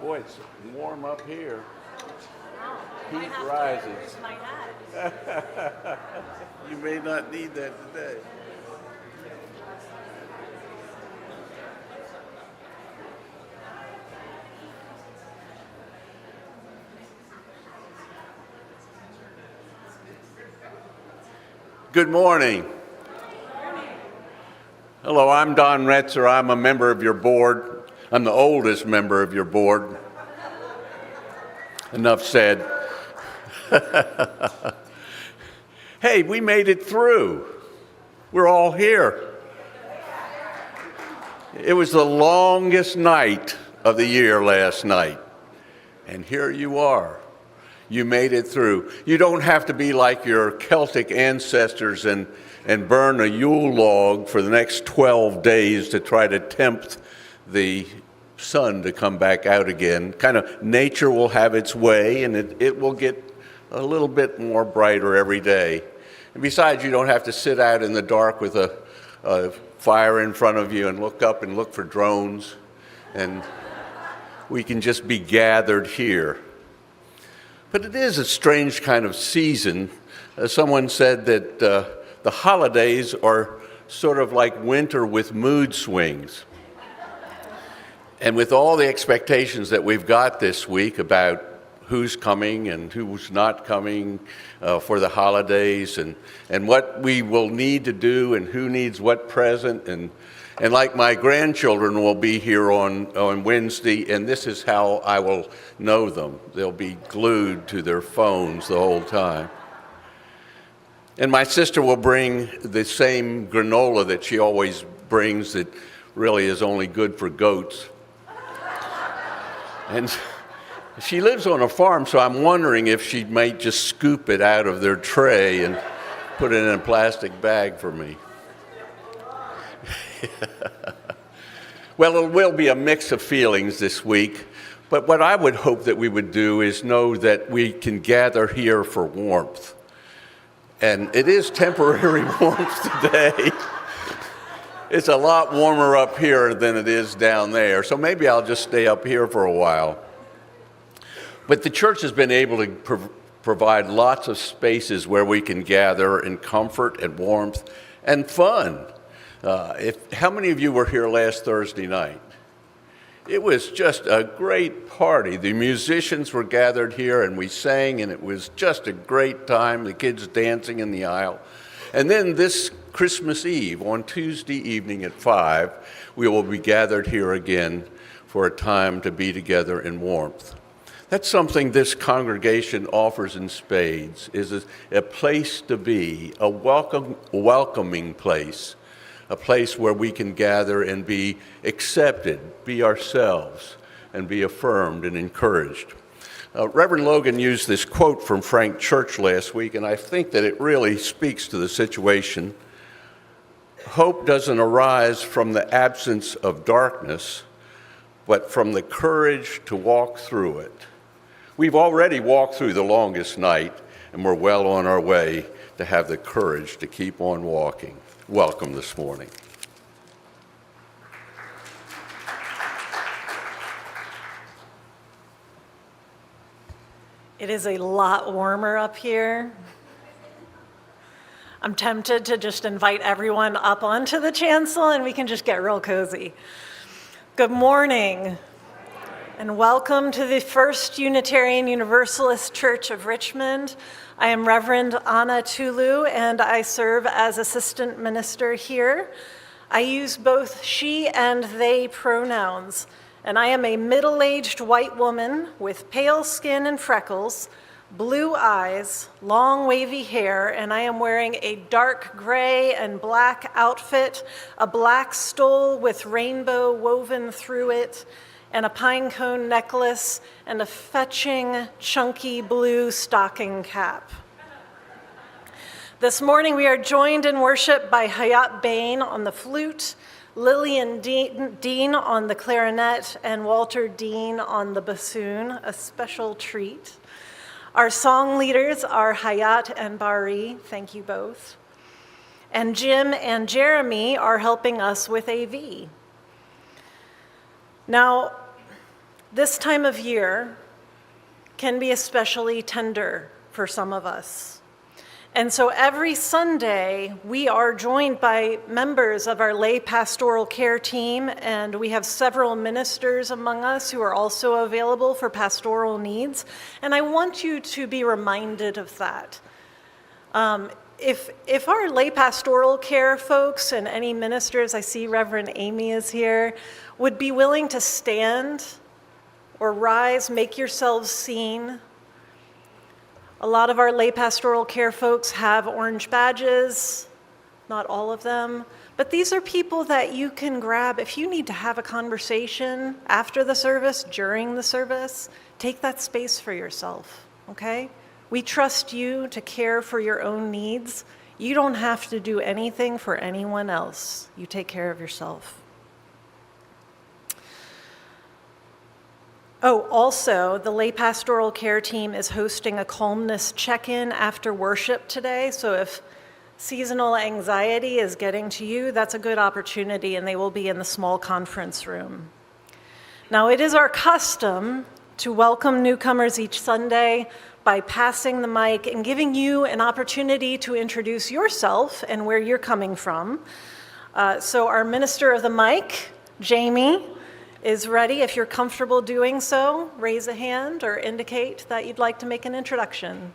Boy, it's warm up here. Wow. Heat rises. Where's my hat? You may not need that today. Good morning. Hello, I'm Don Retzer. I'm a member of your board. I'm the oldest member of your board. Enough said. Hey, we made it through. We're all here. It was the longest night of the year last night. And here you are. You made it through. You don't have to be like your Celtic ancestors and burn a Yule log for the next 12 days to try to tempt the sun to come back out again. Kind of nature will have its way, and it will get a little bit more brighter every day. And besides, you don't have to sit out in the dark with a fire in front of you and look up and look for drones. And we can just be gathered here. But it is a strange kind of season. Someone said that the holidays are sort of like winter with mood swings. And with all the expectations that we've got this week about who's coming and who's not coming for the holidays and what we will need to do and who needs what present, and like my grandchildren will be here on Wednesday, and this is how I will know them. They'll be glued to their phones the whole time. And my sister will bring the same granola that she always brings that really is only good for goats. And she lives on a farm, so I'm wondering if she might just scoop it out of their tray and put it in a plastic bag for me. Well, it will be a mix of feelings this week, but what I would hope that we would do is know that we can gather here for warmth. And it is temporary warmth today. It's a lot warmer up here than it is down there, so maybe I'll just stay up here for a while. But the church has been able to provide lots of spaces where we can gather in comfort and warmth and fun. How many of you were here last Thursday night? It was just a great party. The musicians were gathered here and we sang, and it was just a great time, the kids dancing in the aisle. And then this Christmas Eve, on Tuesday evening at 5, we will be gathered here again for a time to be together in warmth. That's something this congregation offers in spades, is a place to be, a welcoming place, a place where we can gather and be accepted, be ourselves, and be affirmed and encouraged. Reverend Logan used this quote from Frank Church last week, and I think that it really speaks to the situation. Hope doesn't arise from the absence of darkness, but from the courage to walk through it. We've already walked through the longest night, and we're well on our way to have the courage to keep on walking. Welcome this morning. It is a lot warmer up here. I'm tempted to just invite everyone up onto the chancel and we can just get real cozy. Good morning, and welcome to the First Unitarian Universalist Church of Richmond. I am Reverend Anna Tulu, and I serve as assistant minister here. I use both she and they pronouns, and I am a middle-aged white woman with pale skin and freckles, blue eyes, long wavy hair, and I am wearing a dark gray and black outfit, a black stole with rainbow woven through it, and a pine cone necklace, and a fetching, chunky blue stocking cap. This morning we are joined in worship by Hayat Bain on the flute, Lillian Dean on the clarinet, and Walter Dean on the bassoon, a special treat. Our song leaders are Hayat and Bari, thank you both. And Jim and Jeremy are helping us with AV. Now, This time of year can be especially tender for some of us. And so every Sunday, we are joined by members of our lay pastoral care team, and we have several ministers among us who are also available for pastoral needs. And I want you to be reminded of that. If our lay pastoral care folks and any ministers, I see Reverend Amy is here, would be willing to stand or rise, make yourselves seen. A lot of our lay pastoral care folks have orange badges, not all of them, but these are people that you can grab. If you need to have a conversation after the service, during the service, take that space for yourself, okay? We trust you to care for your own needs. You don't have to do anything for anyone else. You take care of yourself. Oh, also, the lay pastoral care team is hosting a calmness check-in after worship today. So if seasonal anxiety is getting to you, that's a good opportunity, and they will be in the small conference room. Now, it is our custom to welcome newcomers each Sunday by passing the mic and giving you an opportunity to introduce yourself and where you're coming from. So our minister of the mic, Jamie, is ready. If you're comfortable doing so, raise a hand or indicate that you'd like to make an introduction.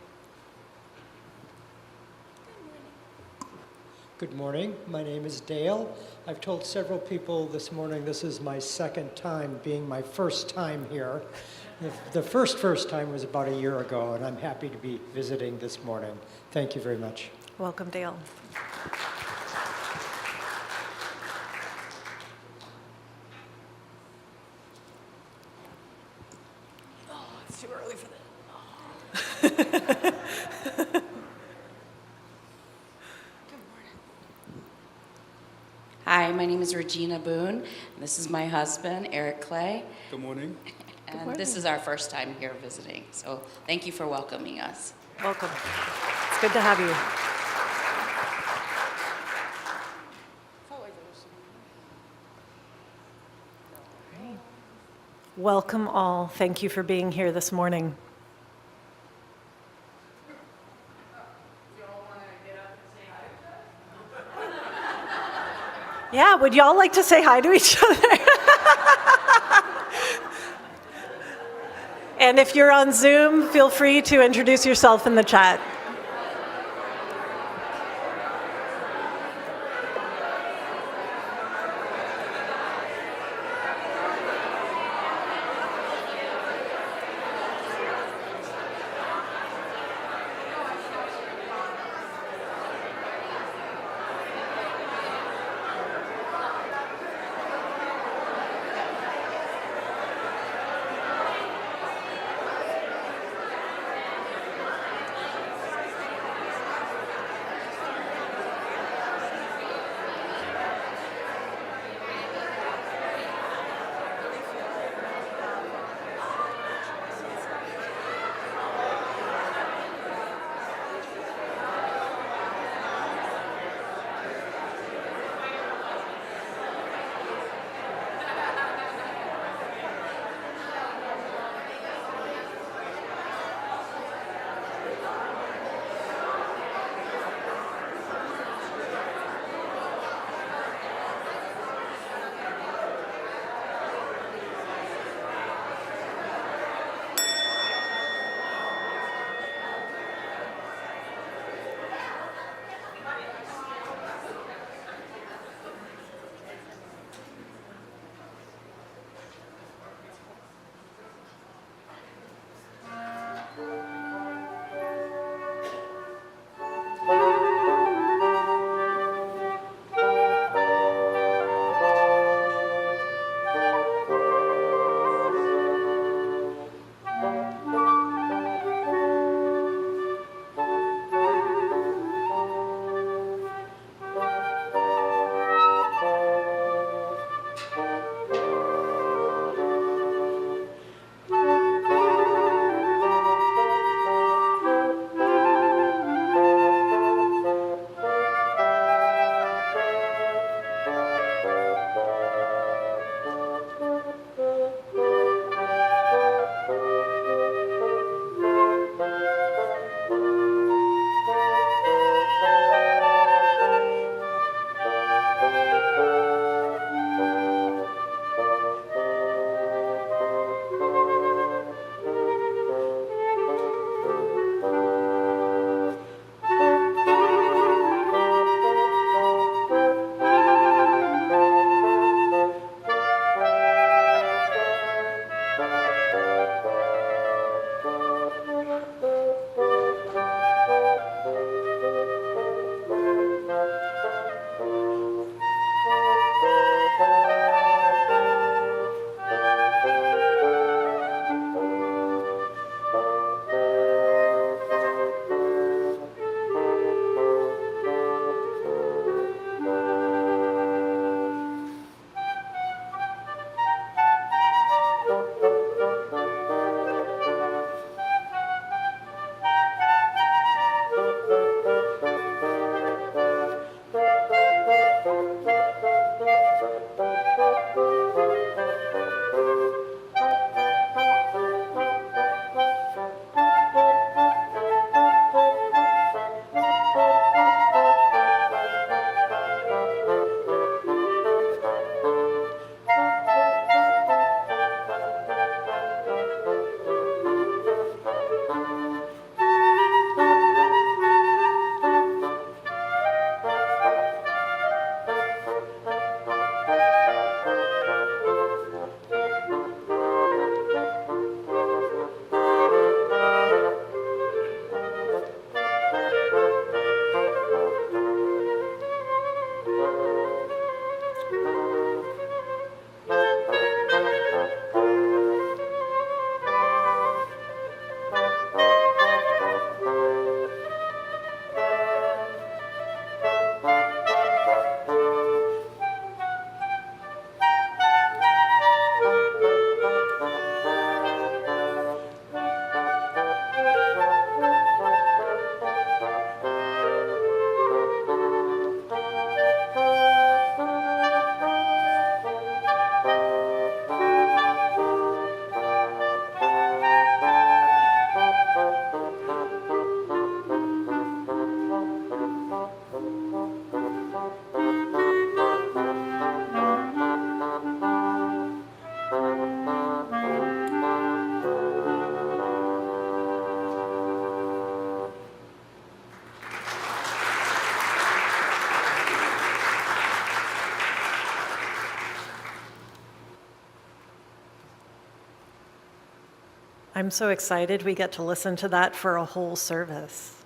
Good morning. My name is Dale. I've told several people this morning this is my second time being my first time here. The first time was about a year ago, and I'm happy to be visiting this morning. Thank you very much. Welcome, Dale. It's too early for that. Hi, my name is Regina Boone. This is my husband, Eric Clay. Good morning. And this is our first time here visiting. So thank you for welcoming us. Welcome. It's good to have you. Welcome all. Thank you for being here this morning. Yeah, would y'all like to say hi to each other? And if you're on Zoom, feel free to introduce yourself in the chat. I'm so excited we get to listen to that for a whole service.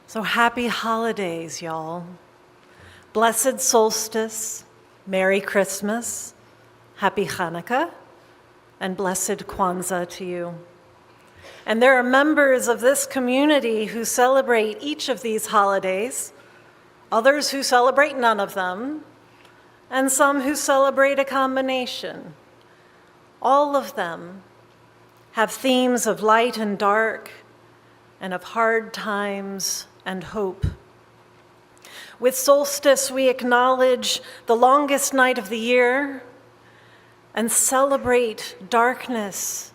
So happy holidays, y'all. Blessed solstice, Merry Christmas, Happy Hanukkah, and blessed Kwanzaa to you. And there are members of this community who celebrate each of these holidays, others who celebrate none of them, and some who celebrate a combination. All of them have themes of light and dark, and of hard times and hope. With solstice, we acknowledge the longest night of the year and celebrate darkness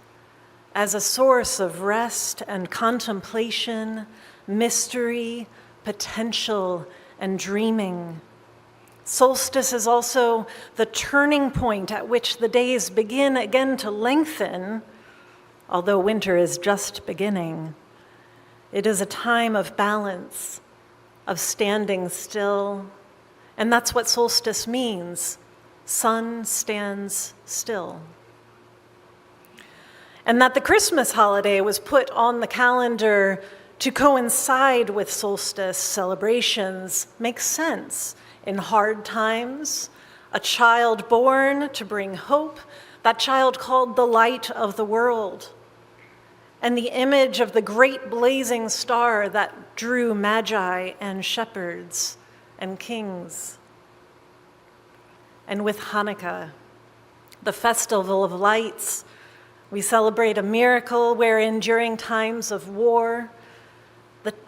as a source of rest and contemplation, mystery, potential, and dreaming. Solstice is also the turning point at which the days begin again to lengthen, although winter is just beginning. It is a time of balance, of standing still, and that's what solstice means. Sun stands still. And that the Christmas holiday was put on the calendar to coincide with solstice celebrations makes sense. In hard times, a child born to bring hope, that child called the light of the world, and the image of the great blazing star that drew magi and shepherds and kings. And with Hanukkah, the festival of lights, we celebrate a miracle wherein during times of war,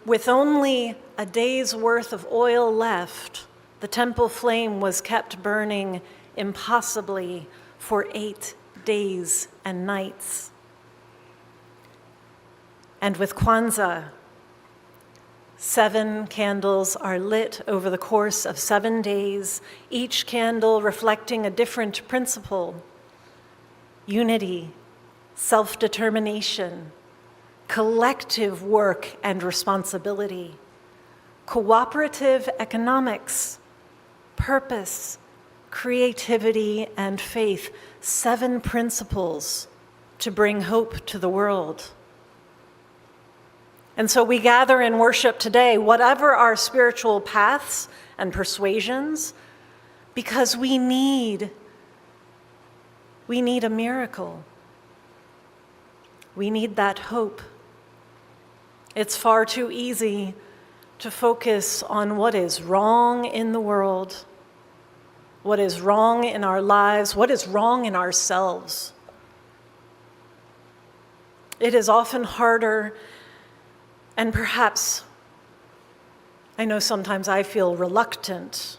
with only a day's worth of oil left, the temple flame was kept burning impossibly for 8 days and nights. And with Kwanzaa, 7 candles are lit over the course of 7 days, each candle reflecting a different principle: unity, self-determination, collective work and responsibility, cooperative economics, purpose, creativity, and faith. 7 principles to bring hope to the world. And so we gather in worship today, whatever our spiritual paths and persuasions, because we need a miracle. We need that hope. It's far too easy to focus on what is wrong in the world, what is wrong in our lives, what is wrong in ourselves. It is often harder, and perhaps, I know sometimes I feel reluctant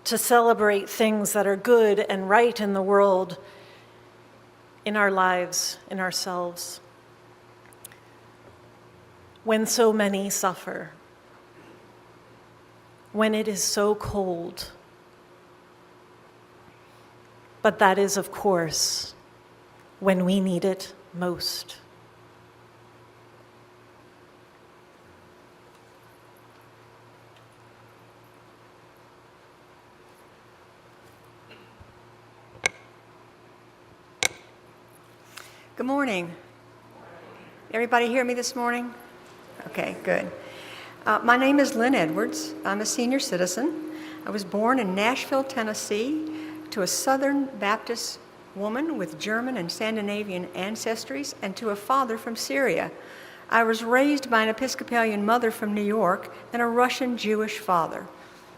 to celebrate things that are good and right in the world, in our lives, in ourselves, when so many suffer, when it is so cold. But that is, of course, when we need it most. Good morning. Everybody hear me this morning? Okay, good. My name is Lynn Edwards. I'm a senior citizen. I was born in Nashville, Tennessee, to a Southern Baptist woman with German and Scandinavian ancestries, and to a father from Syria. I was raised by an Episcopalian mother from New York and a Russian Jewish father.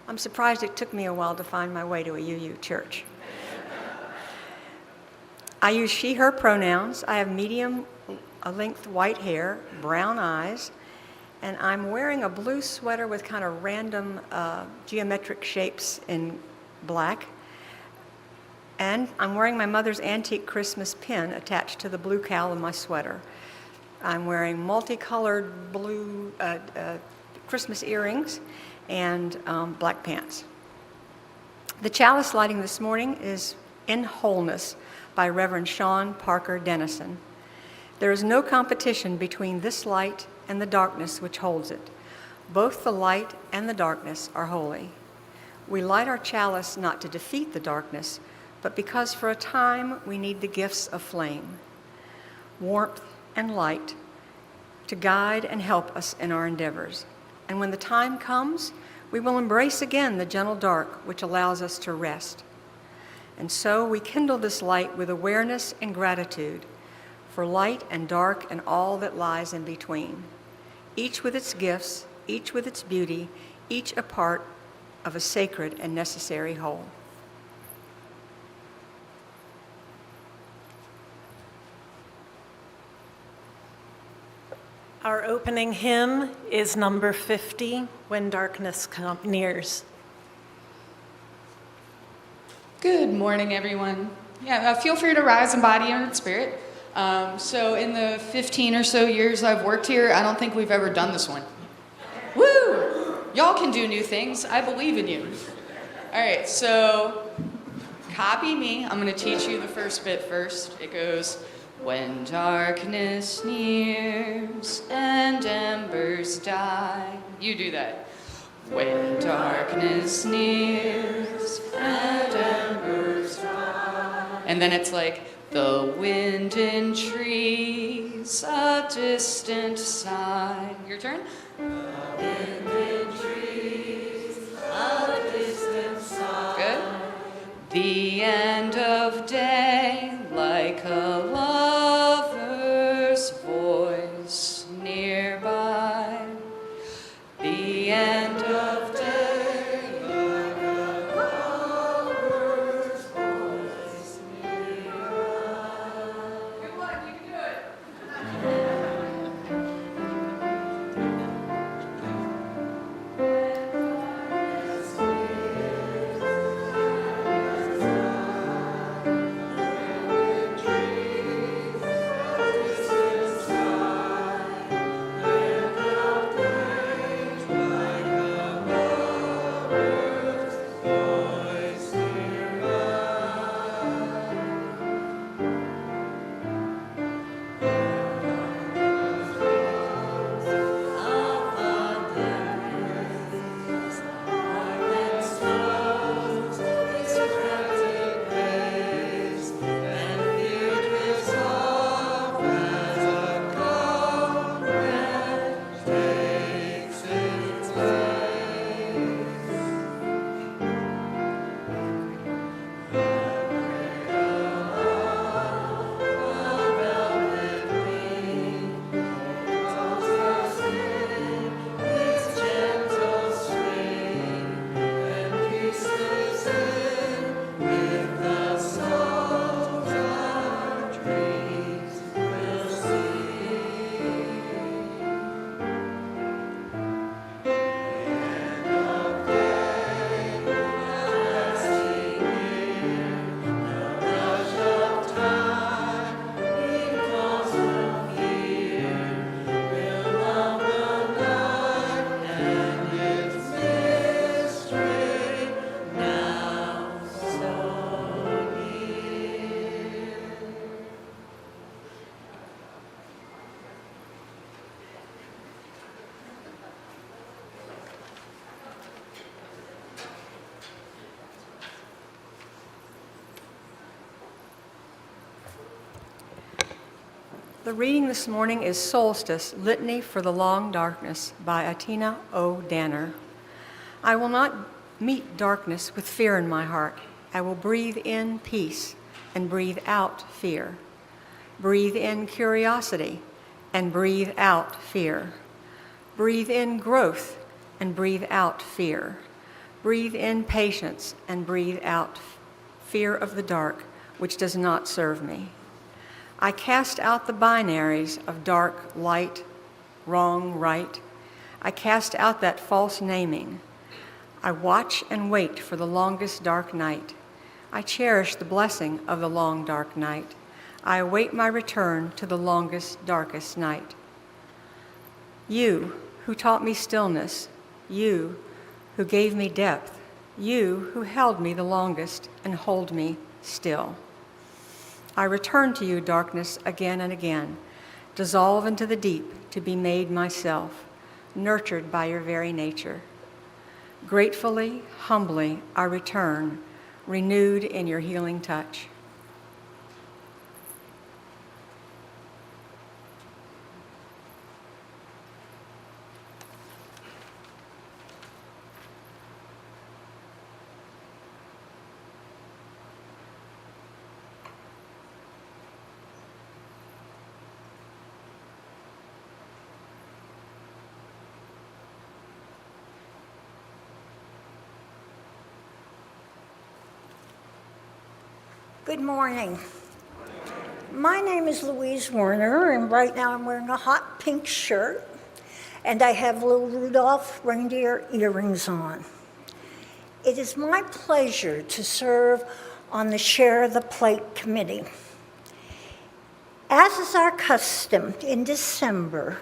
I'm surprised it took me a while to find my way to a UU church. I use she, her pronouns. I have medium-length white hair, brown eyes, and I'm wearing a blue sweater with kind of random geometric shapes in black. And I'm wearing my mother's antique Christmas pin attached to the blue cowl of my sweater. I'm wearing multicolored blue Christmas earrings and black pants. The chalice lighting this morning is In Wholeness by Reverend Sean Parker Dennison. There is no competition between this light and the darkness which holds it. Both the light and the darkness are holy. We light our chalice not to defeat the darkness, but because for a time we need the gifts of flame. warmth, and light to guide and help us in our endeavors. And when the time comes, we will embrace again the gentle dark which allows us to rest. And so we kindle this light with awareness and gratitude for light and dark and all that lies in between, each with its gifts, each with its beauty, each a part of a sacred and necessary whole. Our opening hymn is number 50, When Darkness Nears. Good morning, everyone. Yeah, feel free to rise in body and in spirit. So in the 15 or so years I've worked here, I don't think we've ever done this one. Woo! Y'all can do new things. I believe in you. All right, so copy me. I'm going to teach you the first bit first. It goes, when darkness nears and embers die. You do that. When darkness nears and embers die. And then it's like, the wind in trees, a distant sigh. Your turn. The wind in trees, a distant sigh. Good. The end of day, like a lover's voice nearby. The end of day, like a lover's voice nearby. Good one, you can do it. The reading this morning is Solstice, Litany for the Long Darkness by Atina O. Danner. I will not meet darkness with fear in my heart. I will breathe in peace and breathe out fear. Breathe in curiosity and breathe out fear. Breathe in growth and breathe out fear. Breathe in patience and breathe out fear of the dark, which does not serve me. I cast out the binaries of dark, light, wrong, right. I cast out that false naming. I watch and wait for the longest dark night. I cherish the blessing of the long dark night. I await my return to the longest, darkest night. You who taught me stillness, you who gave me depth, you who held me the longest and hold me still. I return to you, darkness, again and again, dissolve into the deep to be made myself, nurtured by your very nature. Gratefully, humbly, I return, renewed in your healing touch. Good morning. My name is Louise Werner, and right now I'm wearing a hot pink shirt, and I have little Rudolph reindeer earrings on. It is my pleasure to serve on the Share the Plate Committee. As is our custom in December,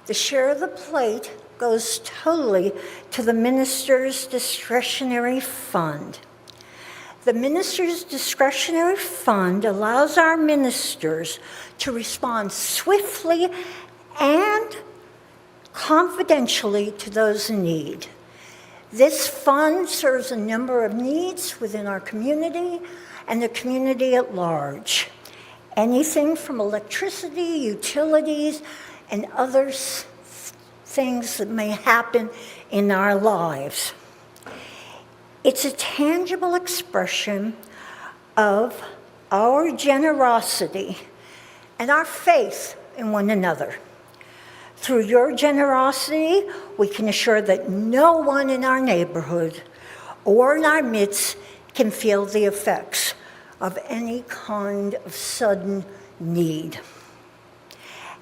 the Share the Plate goes totally to the Minister's Discretionary Fund. The Minister's Discretionary Fund allows our ministers to respond swiftly and confidentially to those in need. This fund serves a number of needs within our community and the community at large. Anything from electricity, utilities, and other things that may happen in our lives. It's a tangible expression of our generosity and our faith in one another. Through your generosity, we can assure that no one in our neighborhood or in our midst can feel the effects of any kind of sudden need.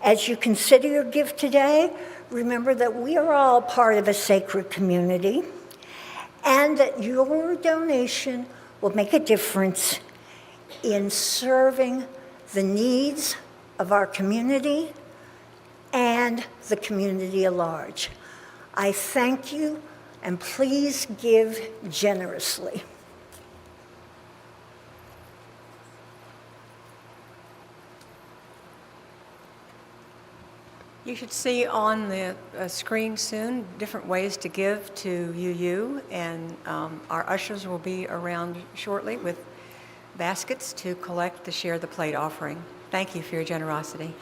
As you consider your gift today, remember that we are all part of a sacred community, and that your donation will make a difference in serving the needs of our community and the community at large. I thank you, and please give generously. You should see on the screen soon different ways to give to UU, and our ushers will be around shortly with baskets to collect the Share the Plate offering. Thank you for your generosity.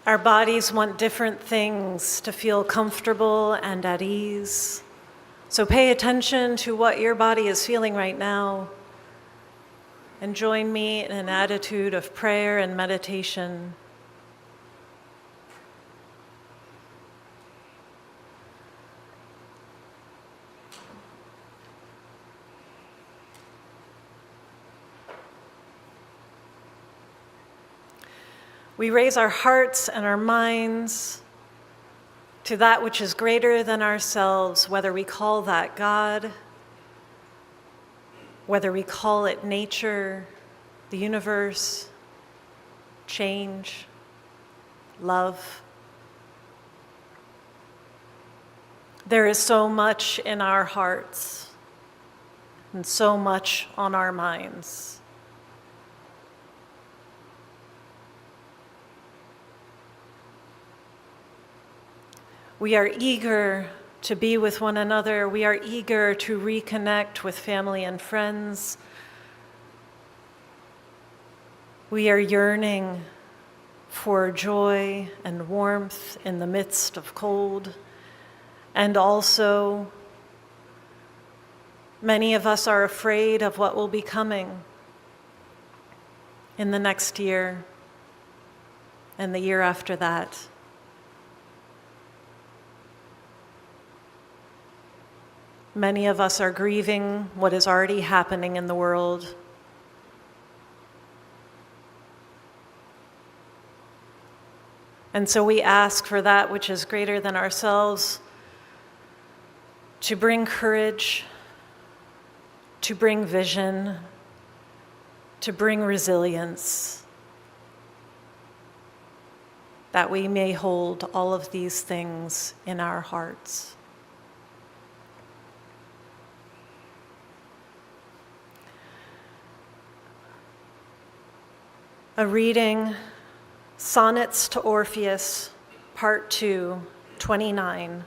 Our bodies want different things to feel comfortable and at ease. So pay attention to what your body is feeling right now and join me in an attitude of prayer and meditation. We raise our hearts and our minds to that which is greater than ourselves, whether we call that God, whether we call it nature, the universe, change, love. There is so much in our hearts and so much on our minds. We are eager to be with one another. We are eager to reconnect with family and friends. We are yearning for joy and warmth in the midst of cold. And also, many of us are afraid of what will be coming in the next year and the year after that. Many of us are grieving what is already happening in the world. And so we ask for that which is greater than ourselves to bring courage, to bring vision, to bring resilience, that we may hold all of these things in our hearts. A reading, Sonnets to Orpheus, Part 2, 29,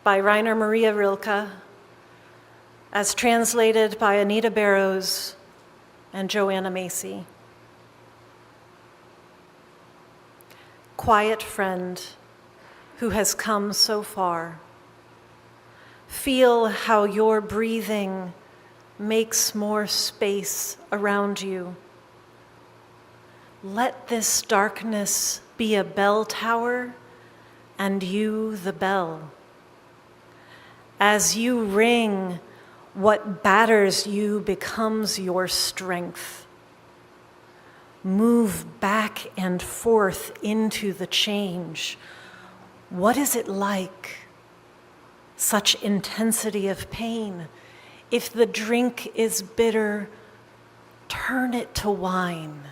by Rainer Maria Rilke, as translated by Anita Barrows and Joanna Macy. Quiet friend who has come so far, feel how your breathing makes more space around you. Let this darkness be a bell tower and you the bell. As you ring, what batters you becomes your strength. Move back and forth into the change. What is it like? Such intensity of pain. If the drink is bitter, turn it to wine.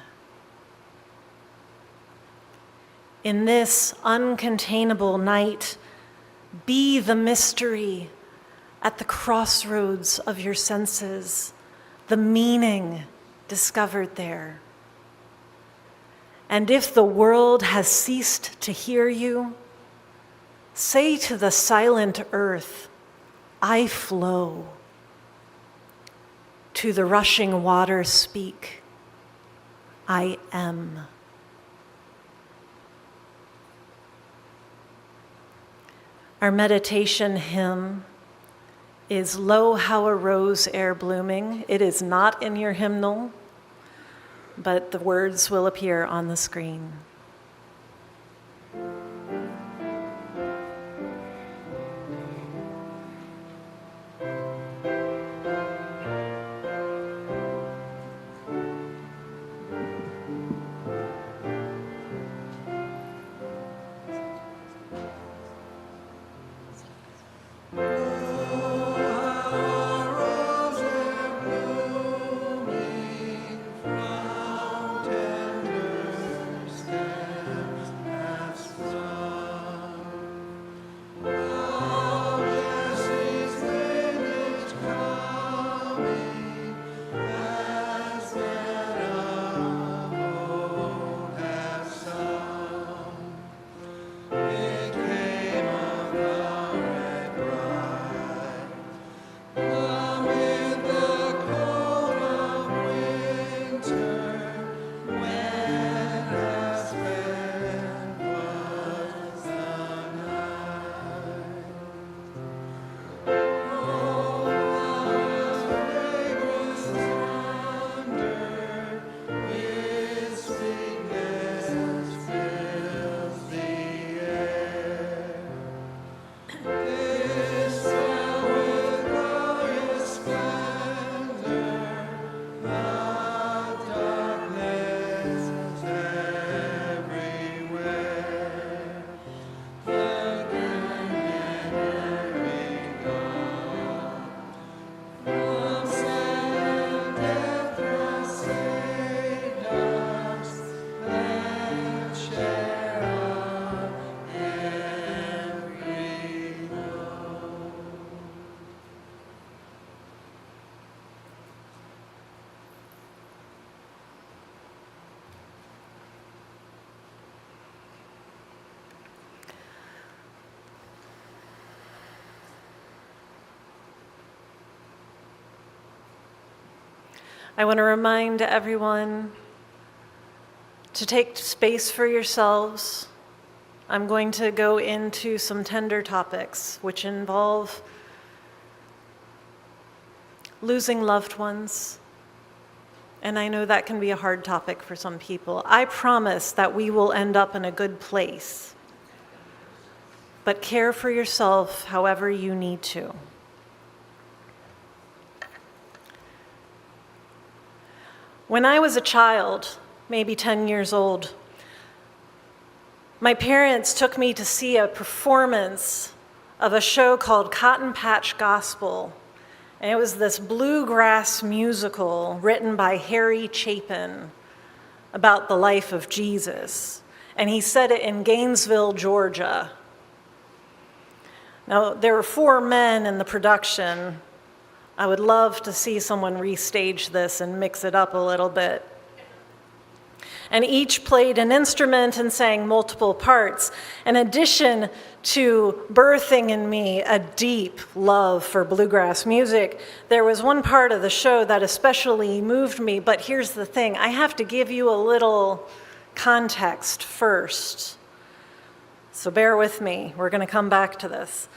In this uncontainable night, be the mystery at the crossroads of your senses, the meaning discovered there. And if the world has ceased to hear you, say to the silent earth, I flow. To the rushing water speak, I am. Our meditation hymn is Lo, How a Rose Ere Blooming. It is not in your hymnal, but the words will appear on the screen. I want to remind everyone to take space for yourselves. I'm going to go into some tender topics which involve losing loved ones. And I know that can be a hard topic for some people. I promise that we will end up in a good place. But care for yourself however you need to. When I was a child, maybe 10 years old, my parents took me to see a performance of a show called Cotton Patch Gospel. And it was this bluegrass musical written by Harry Chapin about the life of Jesus. And he set it in Gainesville, Georgia. Now, there were 4 men in the production. I would love to see someone restage this and mix it up a little bit. And each played an instrument and sang multiple parts, in addition to birthing in me a deep love for bluegrass music. There was one part of the show that especially moved me, but here's the thing. I have to give you a little context first. So bear with me. We're going to come back to this.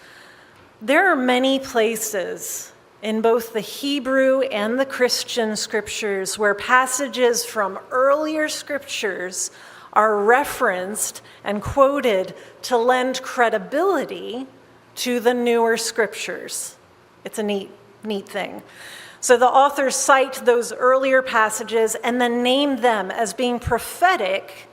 There are many places in both the Hebrew and the Christian scriptures where passages from earlier scriptures are referenced and quoted to lend credibility to the newer scriptures. It's a neat thing. So the authors cite those earlier passages and then name them as being prophetic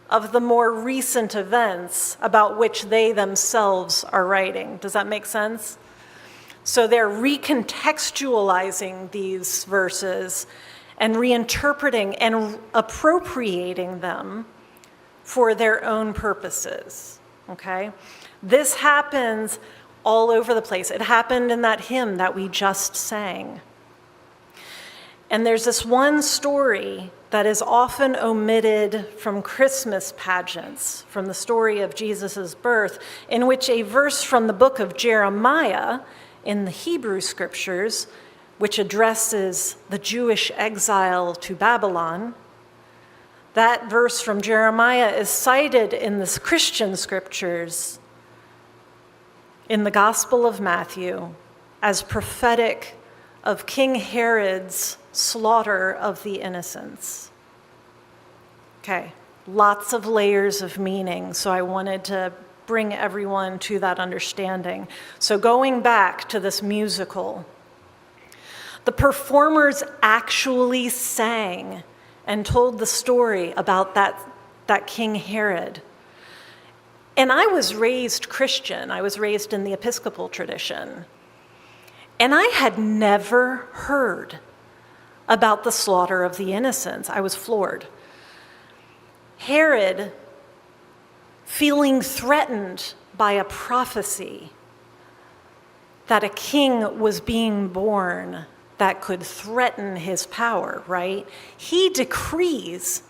of the more recent events about which they themselves are writing. Does that make sense? So they're recontextualizing these verses and reinterpreting and appropriating them for their own purposes, okay? This happens all over the place. It happened in that hymn that we just sang. And there's this one story that is often omitted from Christmas pageants, from the story of Jesus' birth, in which a verse from the book of Jeremiah in the Hebrew scriptures, which addresses the Jewish exile to Babylon, that verse from Jeremiah is cited in the Christian scriptures in the Gospel of Matthew as prophetic of King Herod's slaughter of the innocents. Okay, lots of layers of meaning, so I wanted to bring everyone to that understanding. So going back to this musical, the performers actually sang and told the story about that King Herod. And I was raised Christian. I was raised in the Episcopal tradition. And I had never heard about the slaughter of the innocents. I was floored. Herod, feeling threatened by a prophecy that a king was being born that could threaten his power, right? He decrees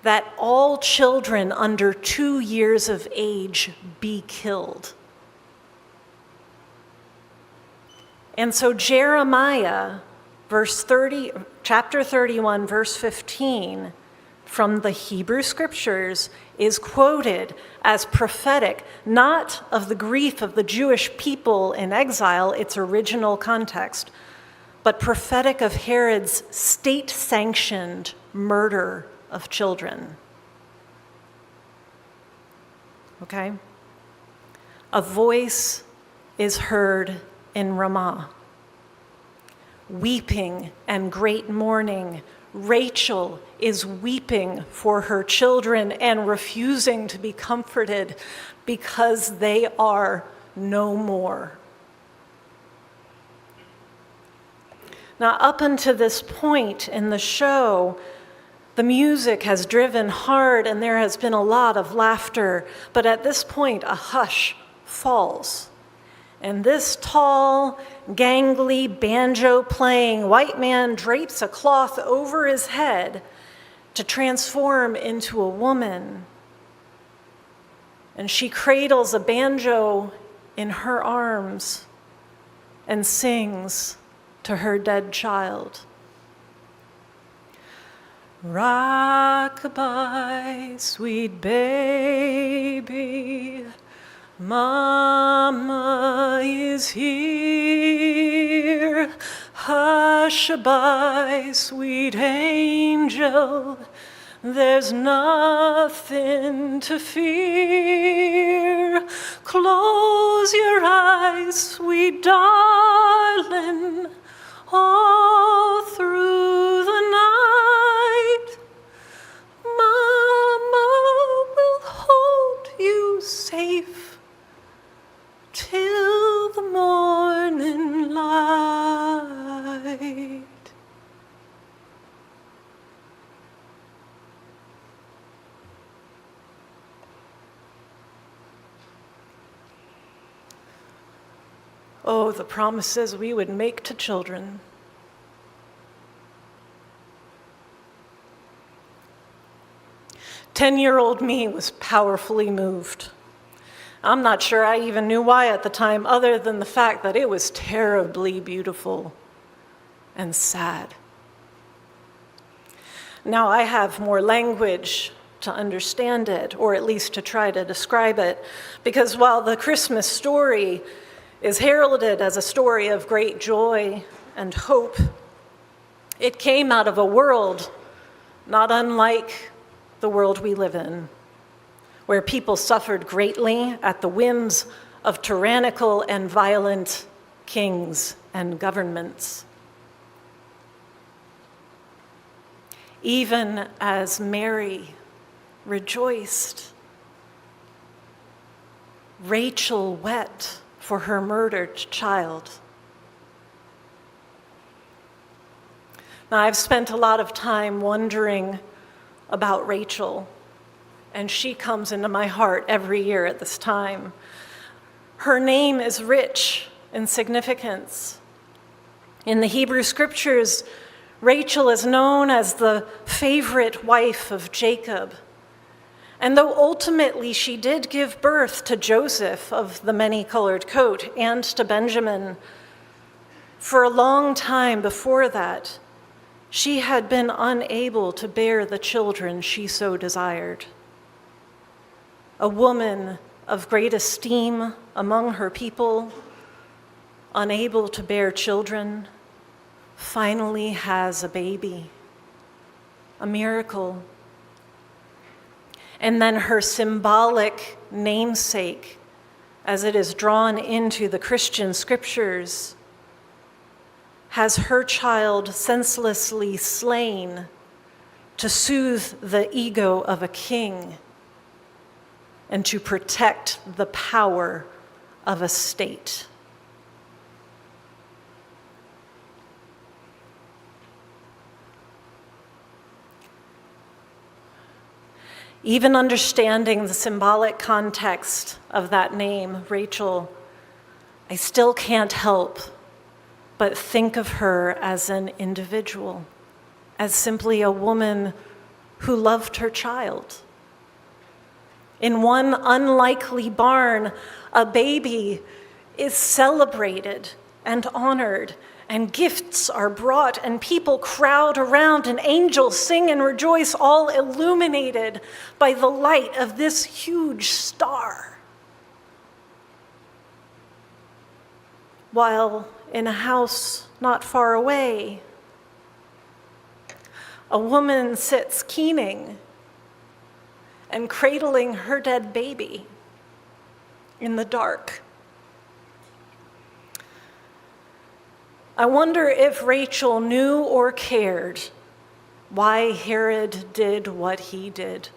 that all children under 2 years of age be killed. And so Jeremiah, chapter 31, verse 15, from the Hebrew scriptures is quoted as prophetic, not of the grief of the Jewish people in exile, its original context, but prophetic of Herod's state-sanctioned murder of children. Okay? A voice is heard in Ramah, weeping and great mourning. Rachel is weeping for her children and refusing to be comforted because they are no more. Now, up until this point in the show, the music has driven hard and there has been a lot of laughter, but at this point, a hush falls. And this tall, gangly, banjo-playing white man drapes a cloth over his head to transform into a woman. And she cradles a banjo in her arms and sings to her dead child. Rock-a-bye, sweet baby, Mama is here. Hush-a-bye, sweet angel, there's nothing to fear. Close your eyes, sweet darling, all through the night. Mama will hold you safe till the morning light. Oh, the promises we would make to children. Ten-year-old me was powerfully moved. I'm not sure I even knew why at the time, other than the fact that it was terribly beautiful and sad. Now I have more language to understand it, or at least to try to describe it, because while the Christmas story is heralded as a story of great joy and hope, it came out of a world not unlike the world we live in, where people suffered greatly at the whims of tyrannical and violent kings and governments. Even as Mary rejoiced, Rachel wept for her murdered child. Now, I've spent a lot of time wondering about Rachel, and she comes into my heart every year at this time. Her name is rich in significance. In the Hebrew scriptures, Rachel is known as the favorite wife of Jacob. And though ultimately she did give birth to Joseph of the many-colored coat and to Benjamin, for a long time before that, she had been unable to bear the children she so desired. A woman of great esteem among her people, unable to bear children, finally has a baby, a miracle. And then her symbolic namesake, as it is drawn into the Christian scriptures, has her child senselessly slain to soothe the ego of a king and to protect the power of a state. Even understanding the symbolic context of that name, Rachel, I still can't help but think of her as an individual, as simply a woman who loved her child. In one unlikely barn, a baby is celebrated and honored, and gifts are brought, and people crowd around, and angels sing and rejoice, all illuminated by the light of this huge star. While in a house not far away, a woman sits keening and cradling her dead baby in the dark. I wonder if Rachel knew or cared why Herod did what he did.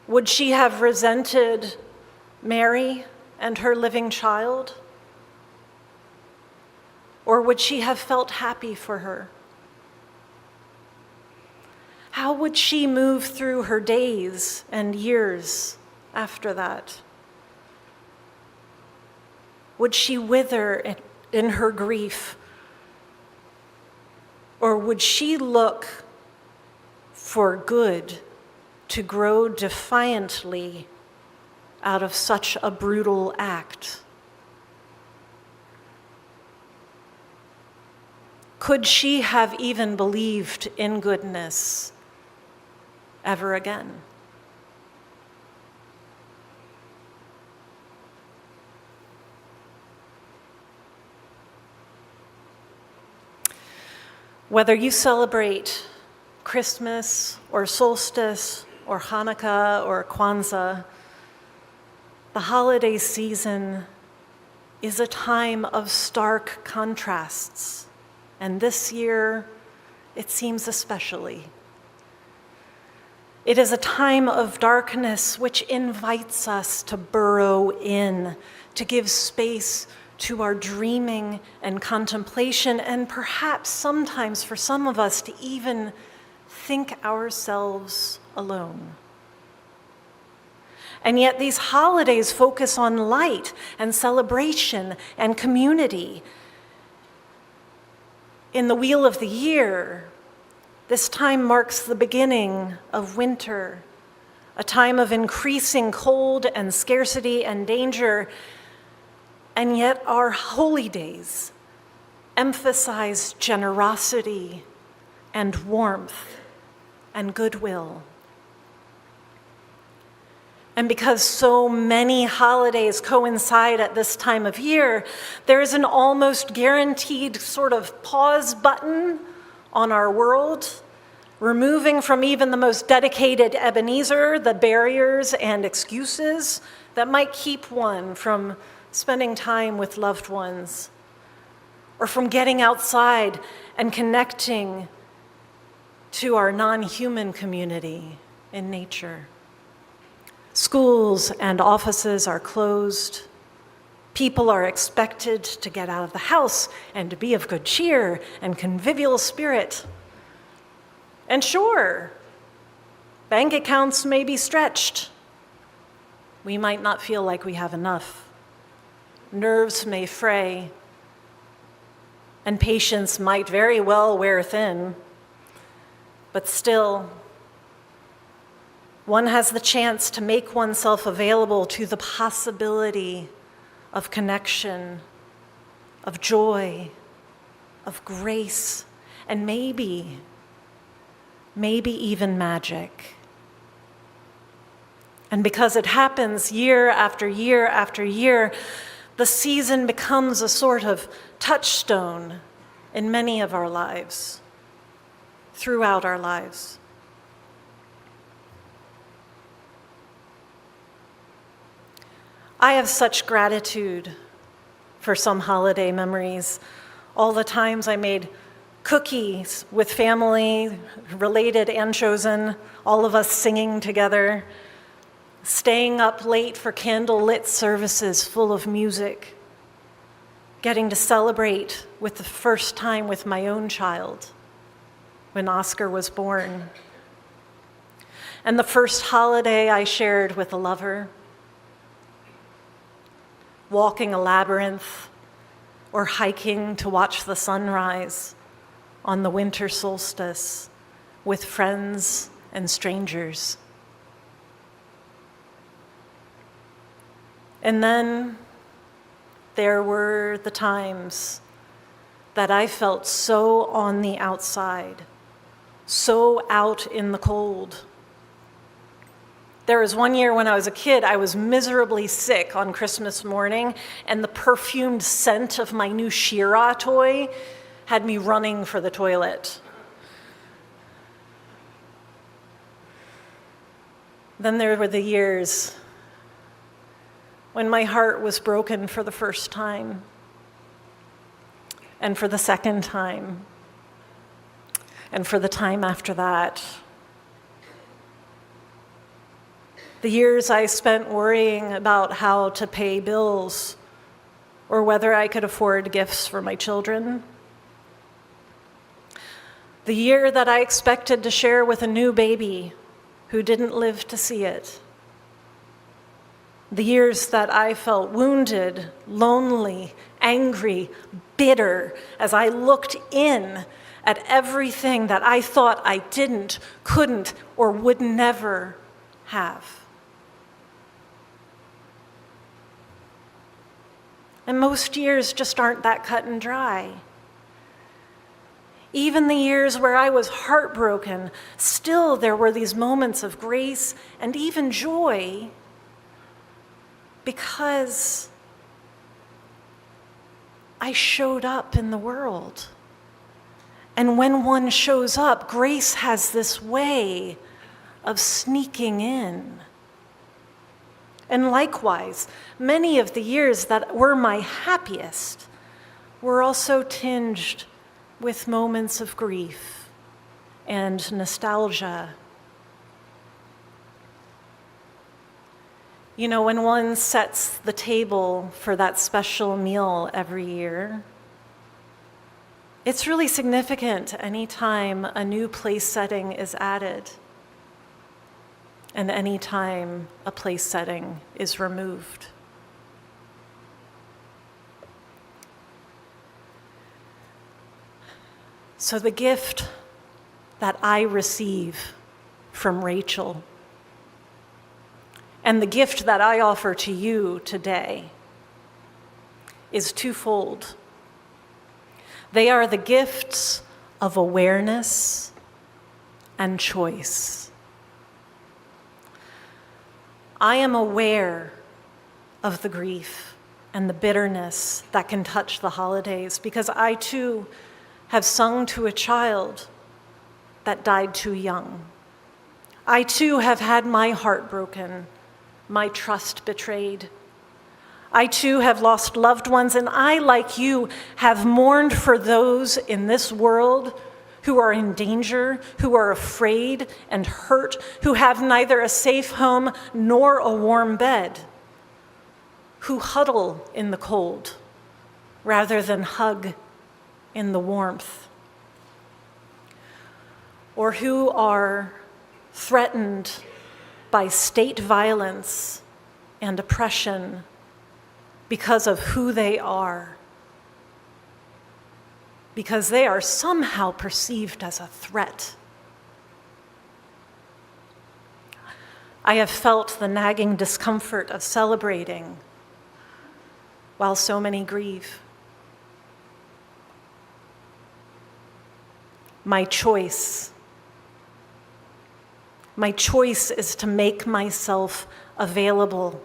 Would she have resented Mary and her living child? Or would she have felt happy for her? How would she move through her days and years after that? Would she wither in her grief? Or would she look for good to grow defiantly out of such a brutal act? Could she have even believed in goodness ever again? Whether you celebrate Christmas or solstice or Hanukkah or Kwanzaa, the holiday season is a time of stark contrasts, and this year it seems especially. It is a time of darkness which invites us to burrow in, to give space to our dreaming and contemplation, and perhaps sometimes for some of us to even think ourselves alone. And yet these holidays focus on light and celebration and community. In the Wheel of the Year, this time marks the beginning of winter, a time of increasing cold and scarcity and danger. And yet our holy days emphasize generosity and warmth and goodwill. And because so many holidays coincide at this time of year, there is an almost guaranteed sort of pause button on our world, removing from even the most dedicated Ebenezer the barriers and excuses that might keep one from spending time with loved ones, or from getting outside and connecting to our non-human community in nature. Schools and offices are closed. People are expected to get out of the house and to be of good cheer and convivial spirit. And sure, bank accounts may be stretched. We might not feel like we have enough. Nerves may fray, and patience might very well wear thin. But still, one has the chance to make oneself available to the possibility of connection, of joy, of grace, and maybe even magic. And because it happens year after year after year, the season becomes a sort of touchstone in many of our lives, throughout our lives. I have such gratitude for some holiday memories. All the times I made cookies with family, related and chosen, all of us singing together, staying up late for candlelit services full of music, getting to celebrate with the first time with my own child when Oscar was born, and the first holiday I shared with a lover, walking a labyrinth or hiking to watch the sunrise on the winter solstice with friends and strangers. And then there were the times that I felt so on the outside, so out in the cold. There was one year when I was a kid, I was miserably sick on Christmas morning, and the perfumed scent of my new She-Ra toy had me running for the toilet. Then there were the years when my heart was broken for the first time, and for the second time, and for the time after that. The years I spent worrying about how to pay bills or whether I could afford gifts for my children. The year that I expected to share with a new baby who didn't live to see it. The years that I felt wounded, lonely, angry, bitter as I looked in at everything that I thought I didn't, couldn't, or would never have. And most years just aren't that cut and dry. Even the years where I was heartbroken, still there were these moments of grace and even joy because I showed up in the world. And when one shows up, grace has this way of sneaking in. And likewise, many of the years that were my happiest were also tinged with moments of grief and nostalgia. You know, when one sets the table for that special meal every year, it's really significant anytime a new place setting is added and anytime a place setting is removed. So the gift that I receive from Rachel and the gift that I offer to you today is twofold. They are the gifts of awareness and choice. I am aware of the grief and the bitterness that can touch the holidays because I too have sung to a child that died too young. I too have had my heart broken, my trust betrayed. I too have lost loved ones, and I, like you, have mourned for those in this world who are in danger, who are afraid and hurt, who have neither a safe home nor a warm bed, who huddle in the cold rather than hug in the warmth, or who are threatened by state violence and oppression because of who they are, because they are somehow perceived as a threat. I have felt the nagging discomfort of celebrating while so many grieve. My choice is to make myself available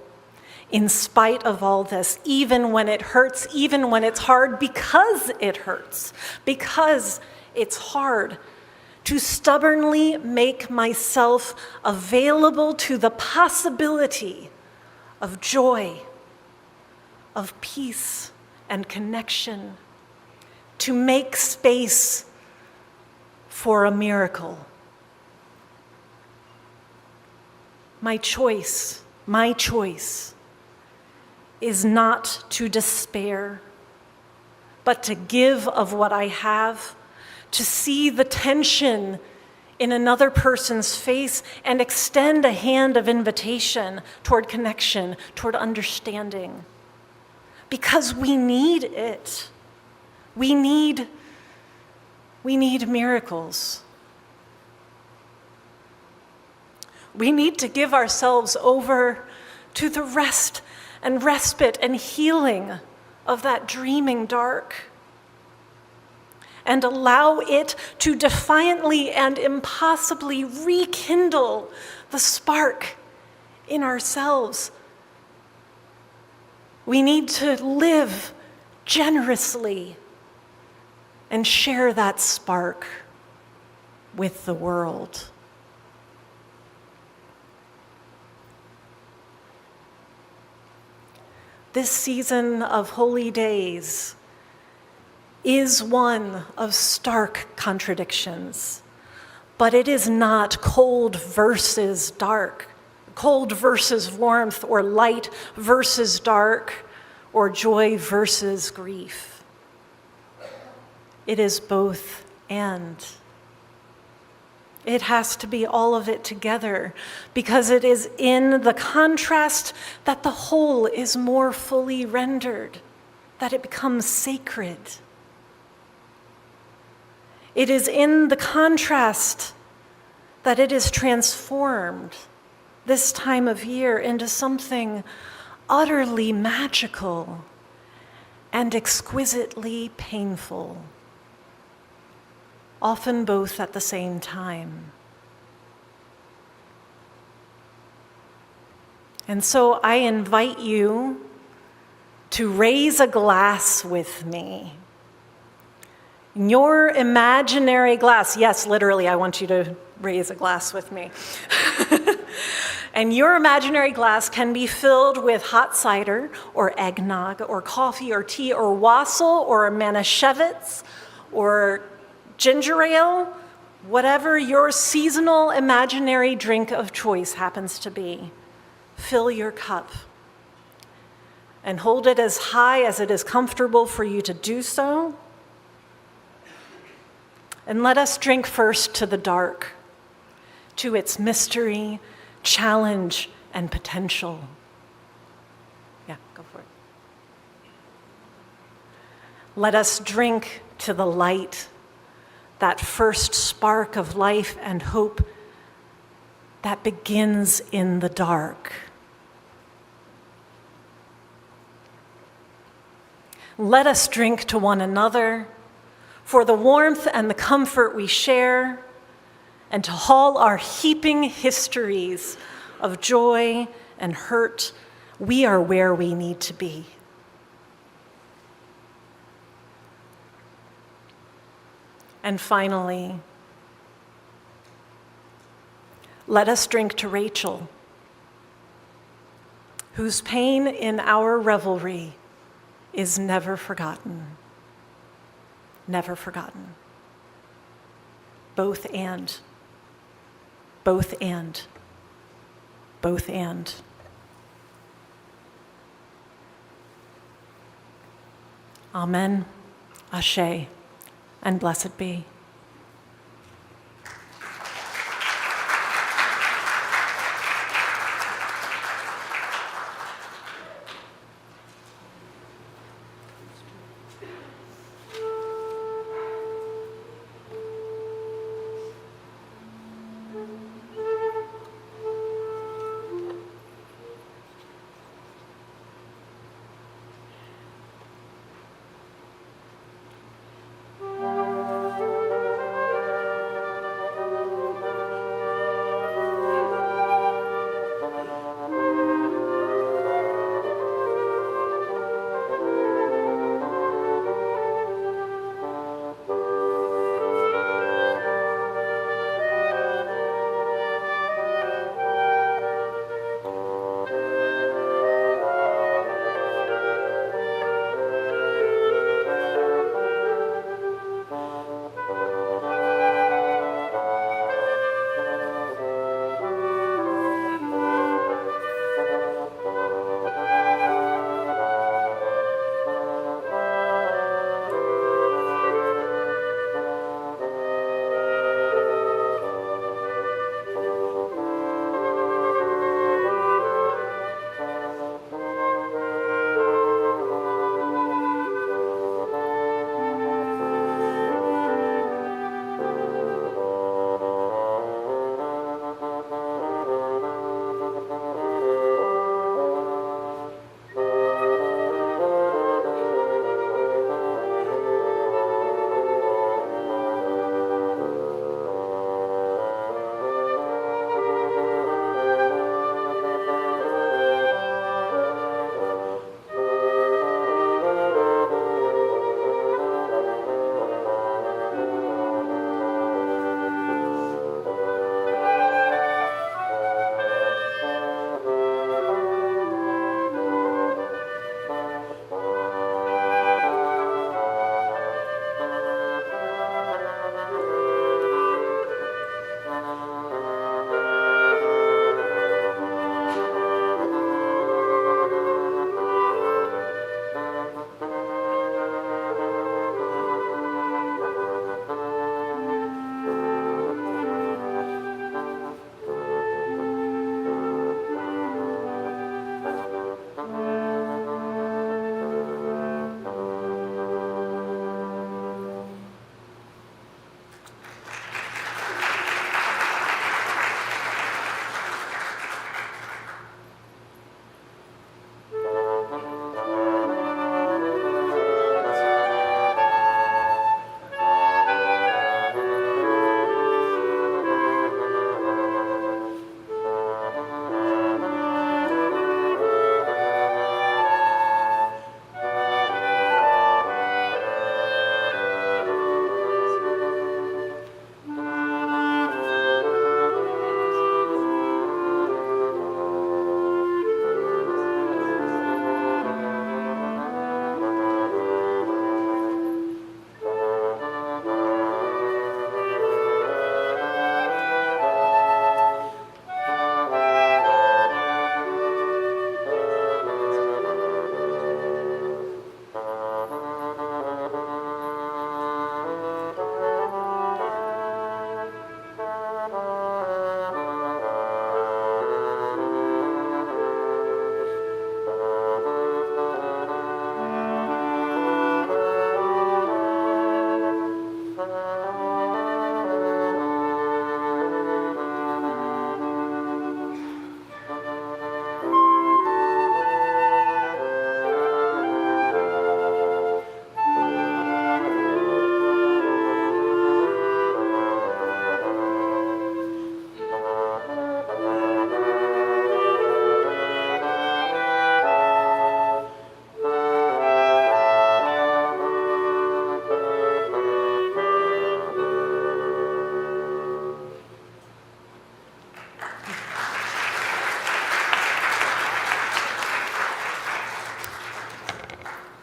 in spite of all this, even when it hurts, even when it's hard, because it hurts, because it's hard, to stubbornly make myself available to the possibility of joy, of peace and connection, to make space for a miracle. My choice is not to despair, but to give of what I have, to see the tension in another person's face and extend a hand of invitation toward connection, toward understanding. Because we need it. We need miracles. We need to give ourselves over to the rest and respite and healing of that dreaming dark, and allow it to defiantly and impossibly rekindle the spark in ourselves. We need to live generously and share that spark with the world. This season of holy days is one of stark contradictions, but it is not cold versus dark, cold versus warmth, or light versus dark, or joy versus grief. It is both and. It has to be all of it together, because it is in the contrast that the whole is more fully rendered, that it becomes sacred. It is in the contrast that it is transformed this time of year into something utterly magical and exquisitely painful. often both at the same time. And so I invite you to raise a glass with me. Your imaginary glass, yes, literally, I want you to raise a glass with me. And your imaginary glass can be filled with hot cider or eggnog or coffee or tea or wassail or Manischewitz or ginger ale, whatever your seasonal imaginary drink of choice happens to be. Fill your cup and hold it as high as it is comfortable for you to do so. And let us drink first to the dark, to its mystery, challenge, and potential. Yeah, go for it. Let us drink to the light, that first spark of life and hope that begins in the dark. Let us drink to one another for the warmth and the comfort we share, and to haul our heaping histories of joy and hurt. We are where we need to be. And finally, let us drink to Rachel, whose pain in our revelry is never forgotten. Never forgotten. Both and. Both and. Both and. Amen, Ashe, and blessed be.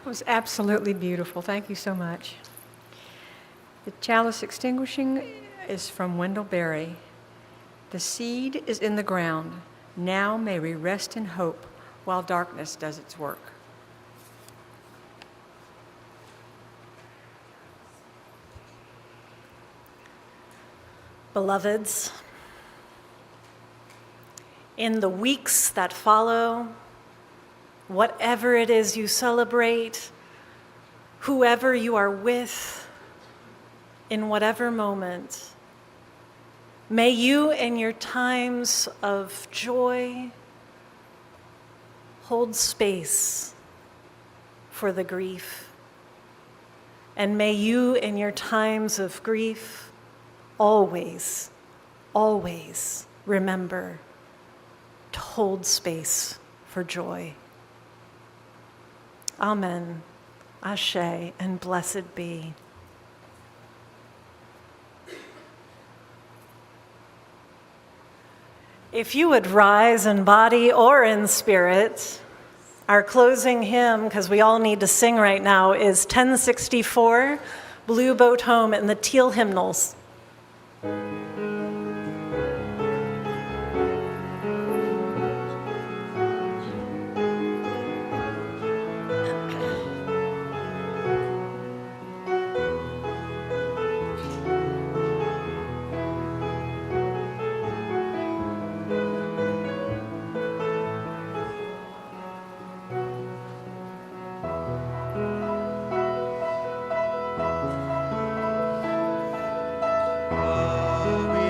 was absolutely beautiful. Thank you so much. The chalice extinguishing is from Wendell Berry. The seed is in the ground. Now may we rest in hope while darkness does its work. Beloveds, in the weeks that follow, whatever it is you celebrate, whoever you are with, in whatever moment, may you in your times of joy hold space for the grief. And may you in your times of grief always, always remember to hold space for joy. Amen. Ashe, and blessed be. If you would rise in body or in spirit, our closing hymn, because we all need to sing right now, is 1064, Blue Boat Home, in the Teal Hymnals. We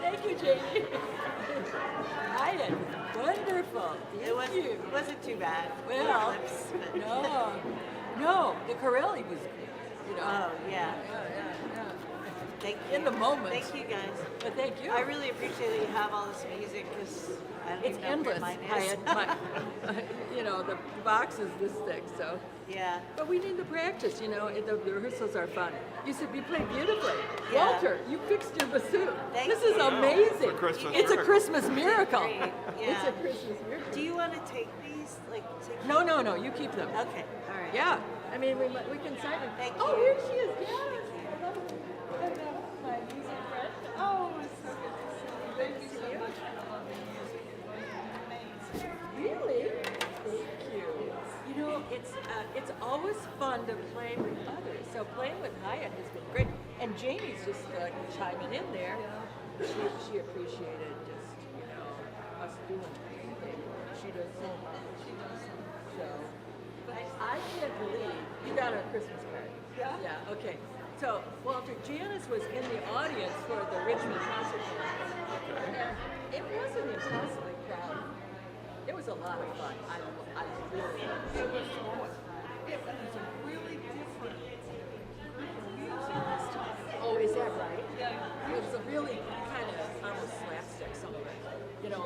Thank you, Jamie. Ryan, wonderful. Thank you. It wasn't too bad. Well, Lips, but- no, the Corelli was good. You know. Oh, yeah. Yeah. Thank you. In the moment. Thank you, guys. But thank you. I really appreciate that you have all this music because I don't It's even know endless. where mine I is. had you know, the box is this thick, so. Yeah. But we need to practice, you know, the rehearsals are fun. You said you played beautifully. Yeah. Walter, you fixed your bassoon. Thank This is you. amazing. It's a Christmas miracle. Great. It's Yeah. a Christmas miracle. Do you want to take these? Like, take No, you keep them. Okay. All right. Yeah, I mean, we can sign them. Thank Oh, you. here she is. Yes. I love my music friend. Oh, it's so good to see you. Thank you so much. Really? Thank you. You know, it's always fun to play with others. So playing with Hyatt has been great. And Jamie's just chiming in there. She appreciated just, you know, us doing it. She does so much. So, but I can't believe you got our Christmas card. Yeah? Yeah, okay. So, Walter, Janice was in the audience for the Richmond concert. And it wasn't impossibly crowded. It was a lot of fun. I really loved it.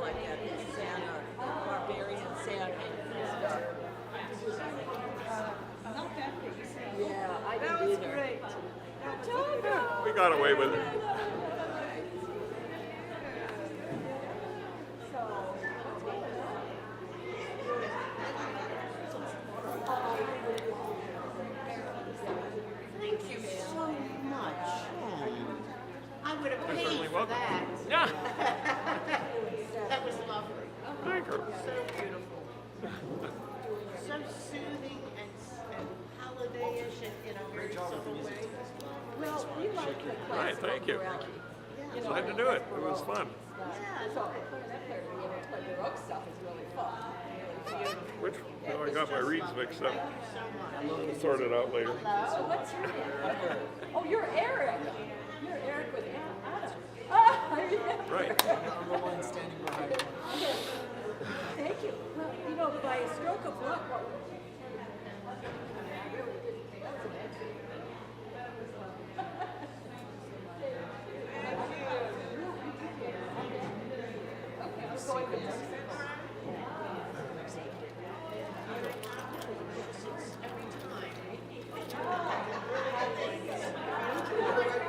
like that in Santa, Barbarian Santa and stuff. Yeah, I didn't either. That was great. We got away with it. Thank you so much. I would have paid certainly for welcome. that. Yeah. That was lovely. Thank you. So beautiful. So soothing and holiday-ish in a very subtle way. Well, we like the Right, classical thank you. morality. You know, Glad to do it. It was fun. Yeah, so clarinet player to be able to play Baroque stuff is really fun. Which, well, I got my reeds mixed up. I'll sort it out later. Oh, what's your name? Oh, you're Eric. You're Eric with Anna. Ah, yeah. Right. Thank you. Well, you know, by a stroke of luck,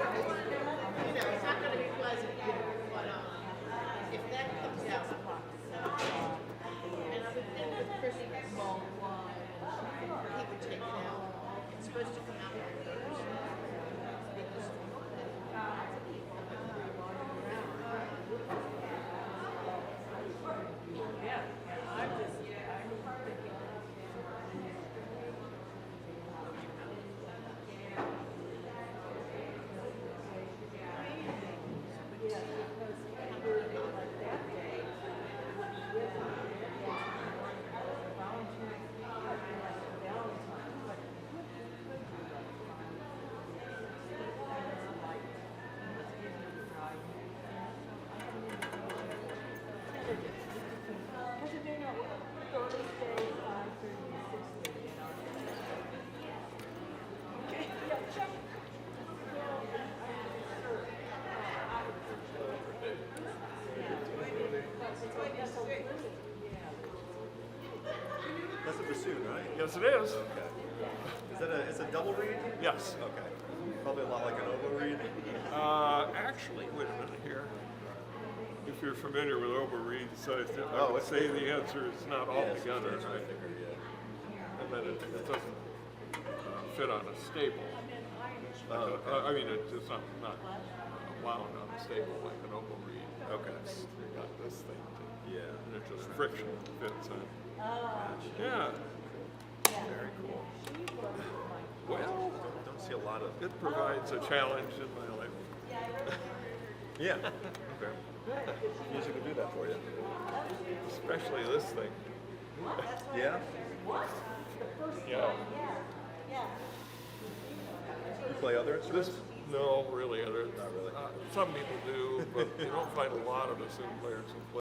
It's not going to be pleasant, but if that comes out, and I would think with Christmas, he would take it out. It's supposed to come out on Thursday. That's a bassoon, right? Yes, it is. Okay. It's a double reed? Yes. Okay. Probably a lot like an oboe reed. Actually, wait a minute here. If you're familiar with oboe reeds, I Oh, would it's say different. the answer is not Yeah, it's altogether. much Right? thicker, yeah. And then it doesn't fit on a stable. Oh, okay. I mean, it's not wound on a stable like an oboe reed. Okay. You got this thing, Yeah. and it just friction fits in. Gotcha. Yeah. Very cool. Well, Don't see a lot of. it provides a challenge in my life. Yeah. Okay. Music will do that for you. Especially this thing. Yeah. Yeah. You play other instruments? No, really. Not really. Some people do, but you don't find a lot of bassoon players who play.